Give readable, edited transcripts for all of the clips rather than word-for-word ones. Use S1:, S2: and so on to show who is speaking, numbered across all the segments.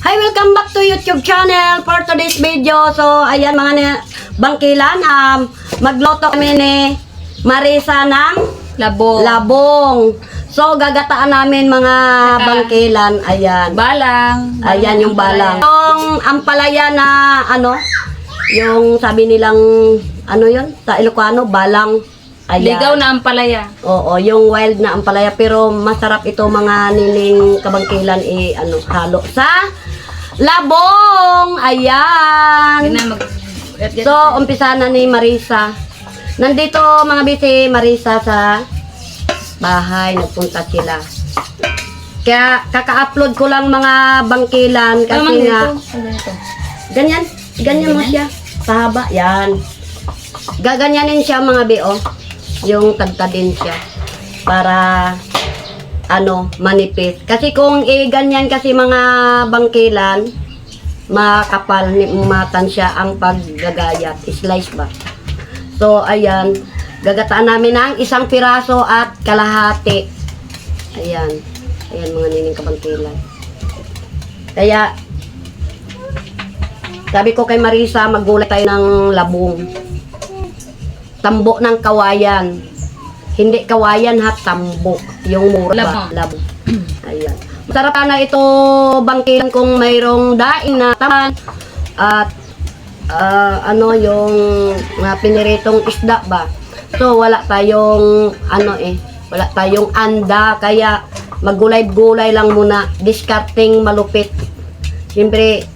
S1: Hi, welcome back to YouTube channel for today's video. So, ayan mga bangkilan, magluto kami ni Marisa ng labong. So, gagataan namin mga bangkilan. Ayan.
S2: Balang.
S1: Ayan yung balang. Yung ampalaya na yung sabi nilang yun, sa Ilocano, balang. Ayan.
S2: Ligaw na ampalaya.
S1: Oo, yung wild na ampalaya, pero masarap ito mga nining kabangkilan halo sa labong. Ayan. So, umpisa na ni Marisa. Nandito mga bisi Marisa sa bahay, nagpunta sila. Kaya kaka-upload ko lang mga bangkilan kasi nga ganyan mo siya. Pahaba, yan. Gaganyanin siya mga bio. Yung tagtadin siya para manipis. Kasi kung ganyan kasi mga bangkilan, makapal matan siya ang paggagayat, slice ba. So ayan, gagataan namin ng isang piraso at kalahati. Ayan. Ayan mga nining kabangkilan. Kaya sabi ko kay Marisa, maggulay tayo ng labong. Tambo ng kawayan. Hindi kawayan ha, tambo. Yung mura ba? Labong. Ayan. Masarap na ito bangkilan kung mayroong daing na taman at yung piniritong isda ba. So wala tayong wala tayong anda, kaya maggulay-gulay lang muna, discarding malupit. Siyempre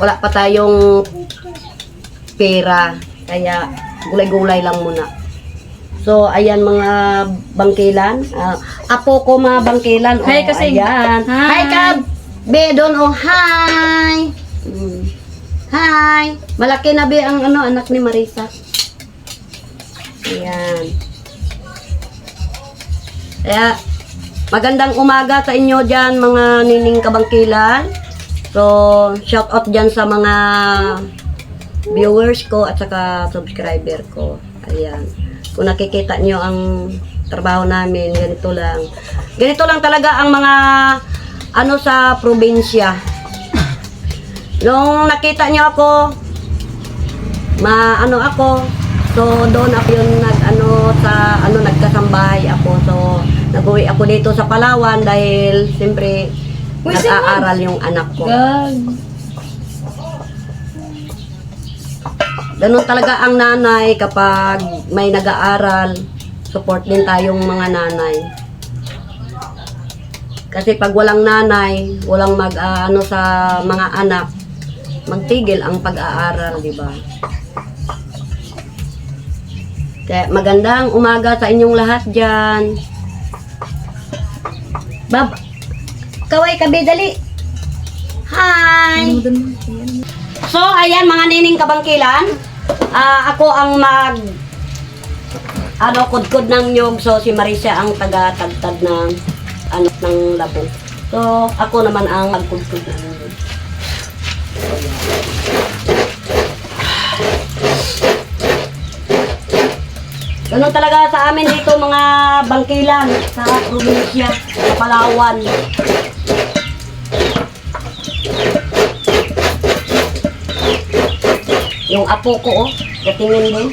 S1: wala pa tayong pera, kaya gulay-gulay lang muna. So, ayan mga bangkilan. Apo ko mga bangkilan.
S2: Hi kasi.
S1: Ayan. Hi Kab! Bedon, hi! Hi! Malaki na be ang anak ni Marisa. Ayan. Kaya, magandang umaga sa inyo dyan mga nining kabangkilan. So, shout out dyan sa mga viewers ko at saka subscriber ko. Ayan. Kung nakikita nyo ang trabaho namin, ganito lang. Ganito lang talaga ang mga sa probinsya. Nung nakita nyo ako, ako, so doon ako yung nagkasambahay ako. So, nag-uwi ako dito sa Palawan dahil siyempre nag-aaral yung anak ko. Ganun talaga ang nanay kapag may nag-aaral, support din tayong mga nanay. Kasi pag walang nanay, walang sa mga anak, magtigil ang pag-aaral, di ba? Kaya magandang umaga sa inyong lahat diyan. Kaway kabe dali. Hi. So, ayan mga nining kabangkilan. Ako ang kudkod ng nyog. So, si Marisa ang taga-tagtad ng ng labong. So, ako naman ang magkudkod ng nyog. Ganun talaga sa amin dito mga bangkilan sa probinsya, sa Palawan. Yung apo ko, katingin din.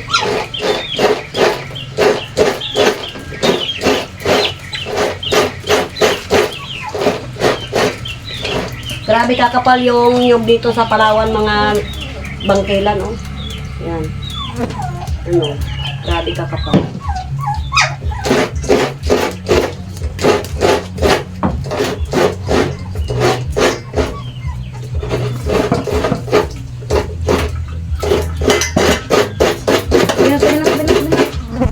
S1: Grabe kakapal yung nyug dito sa Palawan mga bangkilan, Yan. Grabe kakapal.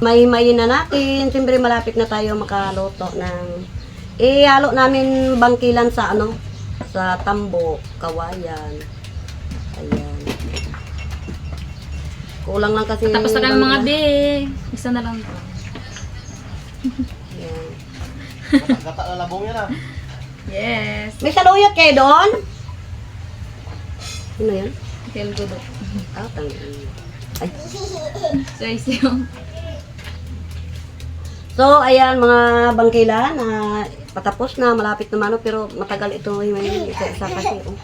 S1: May na natin. Siyempre malapit na tayo makaluto ng ihalo namin bangkilan sa sa tambo, kawayan. Ayan. Kulang lang kasi.
S2: Tapos na kami mga be. Isa na lang to.
S1: Ayan.
S3: Gata na labong yan
S2: Yes.
S1: May saluyot kayo doon? Ano yan?
S2: Tel ko do.
S1: Tangin. Ay.
S2: So, yung
S1: So, ayan mga bangkila na patapos na, malapit naman, pero matagal ito himayin isa-isa kasi. Oh.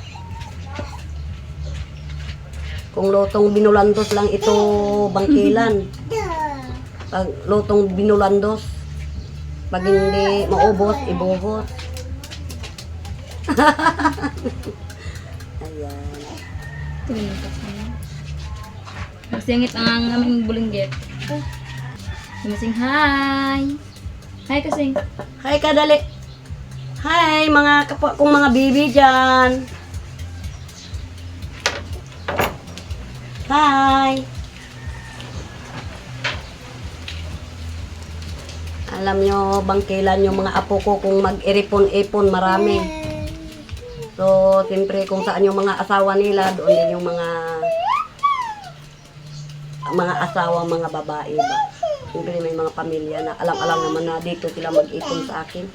S1: Kung lutong binulandos lang ito bangkilan. Pag lutong binulandos, pag hindi maubos, ibuhos. Ayan.
S2: Masingit ang aming bulinggit. Masing hi! Hi kasing!
S1: Hi kadali. Hi mga kapwa kong mga bibi dyan. Hi. Alam nyo, bangkilan yung mga apo ko kung mag-iripon-ipon marami. So, siyempre kung saan yung mga asawa nila, doon din yung mga asawa, mga babae ba. Siyempre may mga pamilya na alam-alam naman na dito sila mag-ipon sa akin.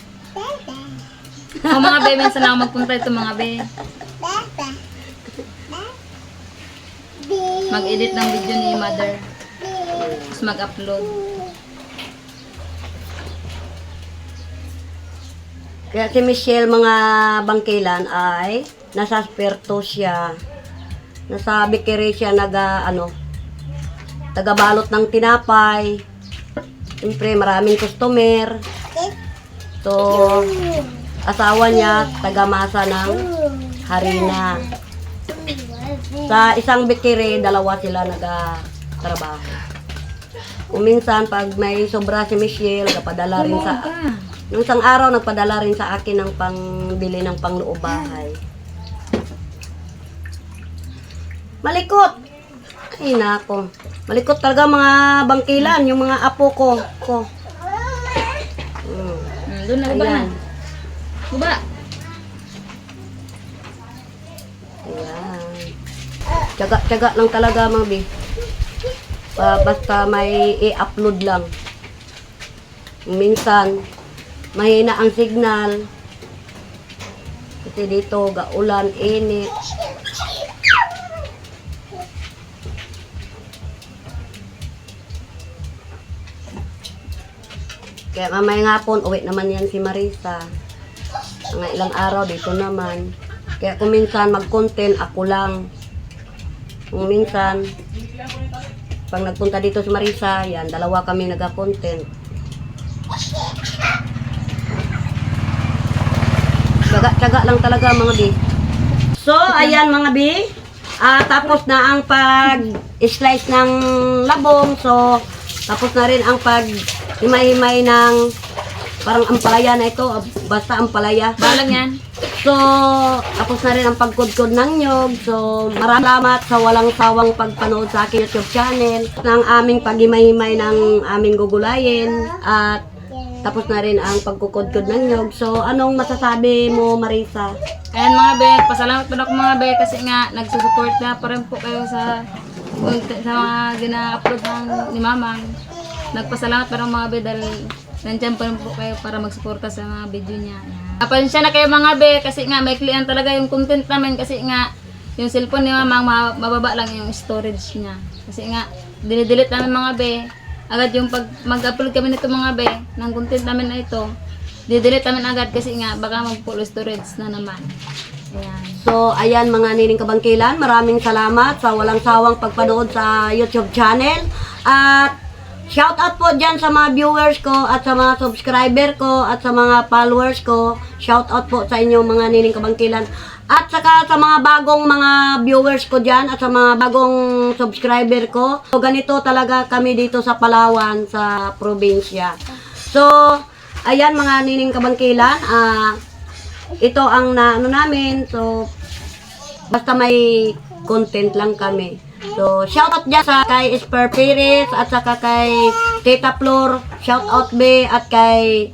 S2: O mga be, minsan lang magpunta ito mga be. Mag-edit ng video ni mother. Tapos mag-upload.
S1: Kaya si Michelle mga bangkilan ay nasa Spirito siya. Nasa Bikiri siya tagabalot ng tinapay. Siyempre maraming customer. So, asawa niya tagamasa ng harina. Sa isang Bikiri, dalawa sila nagatrabaho. Kung minsan, pag may sobra si Michelle, nagpadala rin sa... Nung isang araw, nagpadala rin sa akin ng pangbili ng pangloob bahay. Malikot! Ay, nako. Malikot talaga mga bangkilan, yung mga apo ko.
S2: Doon na ba na? Buba!
S1: Ayan. Tiyaga lang talaga, mga bi. Basta may i-upload lang. Minsan, mahina ang signal. Kasi dito, gaulan, init. Kaya mamayang hapon, uwi naman yan si Marisa. Mga ilang araw, dito naman. Kaya kung minsan mag-content, ako lang. Kung minsan, pag nagpunta dito si Marisa, yan, dalawa kami nag-content. Tiyaga lang talaga mga bi. So, ayan mga bi. Tapos na ang pag-slice ng labong. So, tapos na rin ang pag-himay-himay ng parang ampalaya na ito. Basta ampalaya.
S2: Balang yan.
S1: So, tapos na rin ang pagkudkod ng nyog. So, maraming salamat sa walang sawang pagpanood sa aking YouTube channel. Ng aming paghimay-himay ng aming gugulayin. At tapos na rin ang pagkukudkod ng nyog. So, anong masasabi mo, Marisa?
S2: Ayan mga be, pasalamat po na ako mga be kasi nga nagsusupport na pa rin po kayo sa mga gina-upload ni Mamang. Nagpasalamat pa rin mga be dahil nandiyan pa rin po kayo para magsuporta sa mga video niya. Pasensya na kayo mga be kasi nga may kliyan talaga yung content namin kasi nga yung cellphone ni Mamang mababa lang yung storage niya. Kasi nga dinidelete namin mga be. Agad yung pag mag-upload kami nito mga be ng content namin na ito, didelete namin agad kasi nga baka mag-full storage na naman. Ayan.
S1: So, ayan mga nining kabangkilan, maraming salamat sa walang sawang pagpanood sa YouTube channel. At shout out po dyan sa mga viewers ko at sa mga subscriber ko at sa mga followers ko. Shout out po sa inyo mga nining kabangkilan. At saka sa mga bagong mga viewers ko dyan at sa mga bagong subscriber ko. So, ganito talaga kami dito sa Palawan, sa probinsya. So, ayan mga nining kabangkilan. Ito ang namin. So, basta may content lang kami. So, shout out dyan sa kay Esper Perez at saka kay Tita Flor. Shout out be. At kay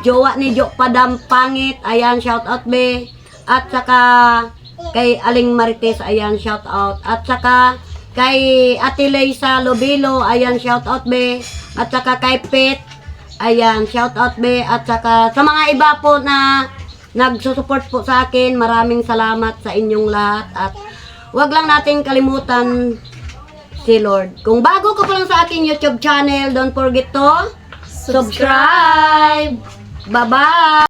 S1: jowa ni Jo Padam Pangit. Ayan, shout out be. At saka kay Aling Marites, ayan, shout out. At saka kay Ate Leisa Lobilo, ayan, shout out be. At saka kay Pet, ayan, shout out be. At saka sa mga iba po na nagsusupport po sa akin, maraming salamat sa inyong lahat. At wag lang nating kalimutan si Lord. Kung bago ka pa lang sa aking YouTube channel, don't forget to subscribe. Bye-bye.